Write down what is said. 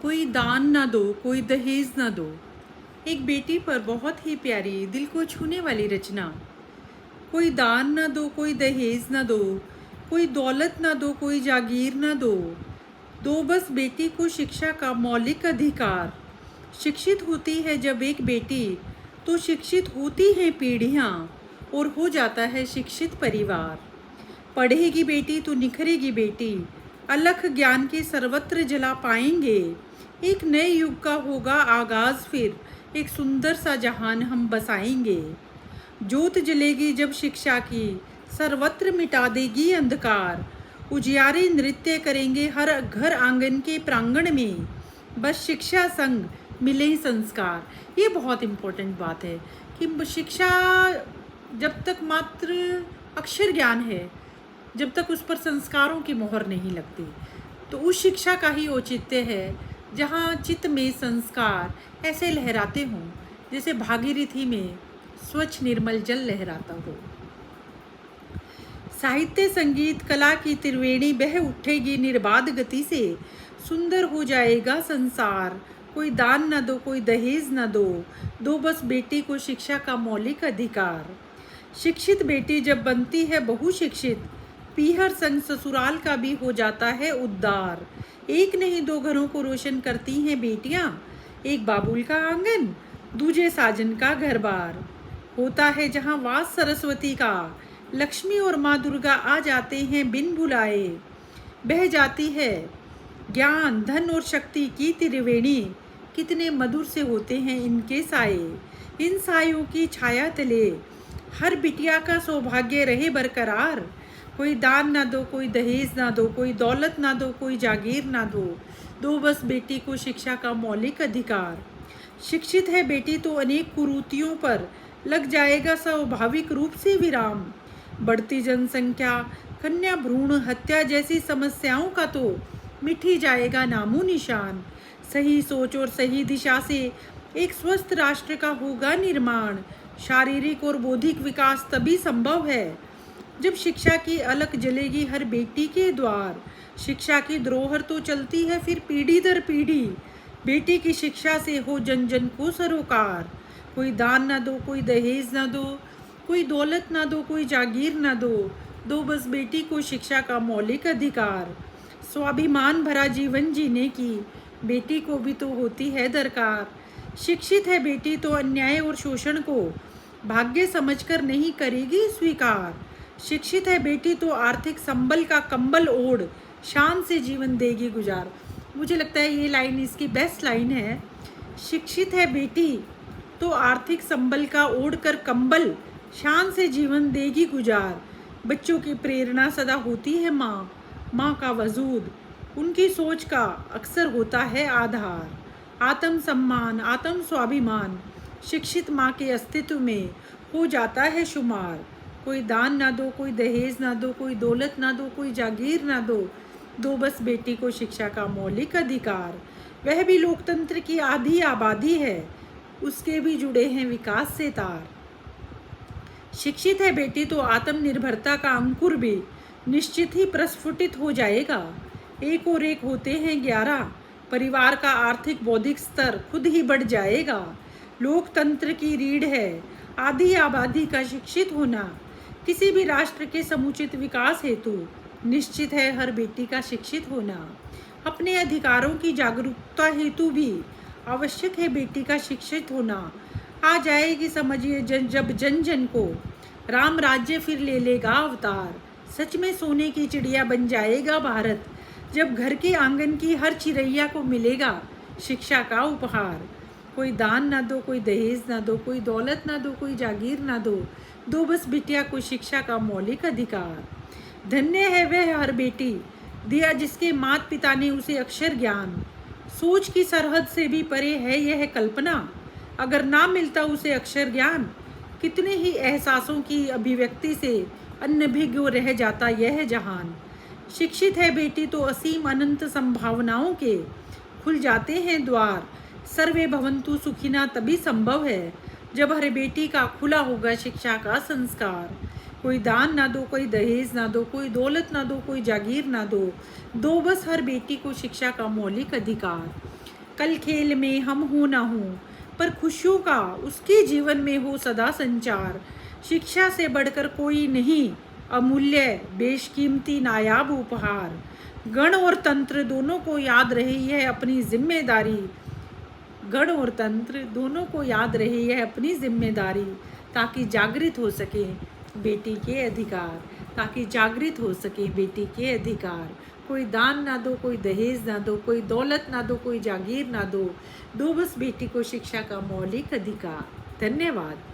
कोई दान ना दो, कोई दहेज ना दो। एक बेटी पर बहुत ही प्यारी, दिल को छूने वाली रचना। कोई दान ना दो, कोई दहेज ना दो, कोई दौलत ना दो, कोई जागीर ना दो। दो बस बेटी को शिक्षा का मौलिक अधिकार। शिक्षित होती है जब एक बेटी, तो शिक्षित होती हैं पीढ़ियाँ और हो जाता है शिक्षित परिवार। पढ़ेगी बेटी तो निखरेगी बेटी, अलख ज्ञान के सर्वत्र जला पाएंगे। एक नए युग का होगा आगाज, फिर एक सुंदर सा जहान हम बसाएंगे। ज्योत जलेगी जब शिक्षा की, सर्वत्र मिटा देगी अंधकार। उजियारे नृत्य करेंगे हर घर आंगन के प्रांगण में, बस शिक्षा संग मिले संस्कार। ये बहुत इम्पोर्टेंट बात है कि शिक्षा जब तक मात्र अक्षर ज्ञान है, जब तक उस पर संस्कारों की मोहर नहीं लगती, तो उस शिक्षा का ही औचित्य है जहाँ चित्त में संस्कार ऐसे लहराते हों जैसे भागीरथी में स्वच्छ निर्मल जल लहराता हो। साहित्य संगीत कला की त्रिवेणी बह उठेगी निर्बाध गति से, सुंदर हो जाएगा संसार। कोई दान न दो, कोई दहेज न दो, दो बस बेटी को शिक्षा का मौलिक अधिकार। शिक्षित बेटी जब बनती है बहुशिक्षित, पीहर संग ससुराल का भी हो जाता है उद्धार। एक नहीं दो घरों को रोशन करती हैं बेटियां, एक बाबुल का आंगन, दूजे साजन का घर बार। होता है जहां वास सरस्वती का, लक्ष्मी और माँ दुर्गा आ जाते हैं बिन बुलाए। बह जाती है ज्ञान धन और शक्ति की त्रिवेणी, कितने मधुर से होते हैं इनके साए। इन सायों की छाया तले हर बिटिया का सौभाग्य रहे बरकरार। कोई दान ना दो, कोई दहेज ना दो, कोई दौलत ना दो, कोई जागीर ना दो, दो बस बेटी को शिक्षा का मौलिक अधिकार। शिक्षित है बेटी तो अनेक कुरीतियों पर लग जाएगा स्वाभाविक रूप से विराम। बढ़ती जनसंख्या, कन्या भ्रूण हत्या जैसी समस्याओं का तो मिटी जाएगा नामो निशान। सही सोच और सही दिशा से एक स्वस्थ राष्ट्र का होगा निर्माण। शारीरिक और बौद्धिक विकास तभी संभव है जब शिक्षा की अलख जलेगी हर बेटी के द्वार। शिक्षा की धरोहर तो चलती है फिर पीढ़ी दर पीढ़ी, बेटी की शिक्षा से हो जन जन को सरोकार। कोई दान ना दो, कोई दहेज ना दो, कोई दौलत ना दो, कोई जागीर ना दो, दो बस बेटी को शिक्षा का मौलिक अधिकार। स्वाभिमान भरा जीवन जीने की बेटी को भी तो होती है दरकार। शिक्षित है बेटी तो अन्याय और शोषण को भाग्य समझकर नहीं करेगी स्वीकार। शिक्षित है बेटी तो आर्थिक संबल का कंबल ओढ़ शान से जीवन देगी गुजार। मुझे लगता है ये लाइन इसकी बेस्ट लाइन है। शिक्षित है बेटी तो आर्थिक संबल का ओढ़ कर कंबल शान से जीवन देगी गुजार। बच्चों की प्रेरणा सदा होती है माँ, माँ का वजूद उनकी सोच का अक्सर होता है आधार। आत्म सम्मान आत्म स्वाभिमान शिक्षित माँ के अस्तित्व में हो जाता है शुमार। कोई दान ना दो, कोई दहेज ना दो, कोई दौलत ना दो, कोई जागीर ना दो, दो बस बेटी को शिक्षा का मौलिक अधिकार। वह भी लोकतंत्र की आधी आबादी है, उसके भी जुड़े हैं विकास से तार। शिक्षित है बेटी तो आत्मनिर्भरता का अंकुर भी निश्चित ही प्रस्फुटित हो जाएगा। एक और एक होते हैं 11, परिवार का आर्थिक बौद्धिक स्तर खुद ही बढ़ जाएगा। लोकतंत्र की रीढ़ है आधी आबादी का शिक्षित होना। किसी भी राष्ट्र के समुचित विकास हेतु निश्चित है हर बेटी का शिक्षित होना। अपने अधिकारों की जागरूकता हेतु भी आवश्यक है बेटी का शिक्षित होना। आ जाएगी समझिए जब जन जन को राम राज्य फिर ले लेगा अवतार। सच में सोने की चिड़िया बन जाएगा भारत, जब घर के आंगन की हर चिड़ैया को मिलेगा शिक्षा का उपहार। कोई दान ना दो, कोई दहेज ना दो, कोई दौलत ना दो, कोई जागीर ना दो, दो बस बिटिया को शिक्षा का मौलिक अधिकार। धन्य है वह हर बेटी दिया जिसके माता पिता ने उसे अक्षर ज्ञान। सोच की सरहद से भी परे है यह कल्पना, अगर ना मिलता उसे अक्षर ज्ञान, कितने ही एहसासों की अभिव्यक्ति से अनभिज्ञ रह जाता यह जहान। शिक्षित है बेटी तो असीम अनंत संभावनाओं के खुल जाते हैं द्वार। सर्वे भवन्तु सुखिना तभी संभव है जब हर बेटी का खुला होगा शिक्षा का संस्कार। कोई दान ना दो, कोई दहेज ना दो, कोई दौलत ना दो, कोई जागीर ना दो, दो बस हर बेटी को शिक्षा का मौलिक अधिकार। कल खेल में हम हो ना हो, पर खुशियों का उसके जीवन में हो सदा संचार। शिक्षा से बढ़कर कोई नहीं, अमूल्य बेशकीमती नायाब उपहार। गण और तंत्र दोनों को याद रही है अपनी जिम्मेदारी, गण और तंत्र दोनों को याद रही है अपनी जिम्मेदारी, ताकि जागृत हो सके बेटी के अधिकार, ताकि जागृत हो सके बेटी के अधिकार। कोई दान ना दो, कोई दहेज ना दो, कोई दौलत ना दो, कोई जागीर ना दो, दो बस बेटी को शिक्षा का मौलिक अधिकार। धन्यवाद।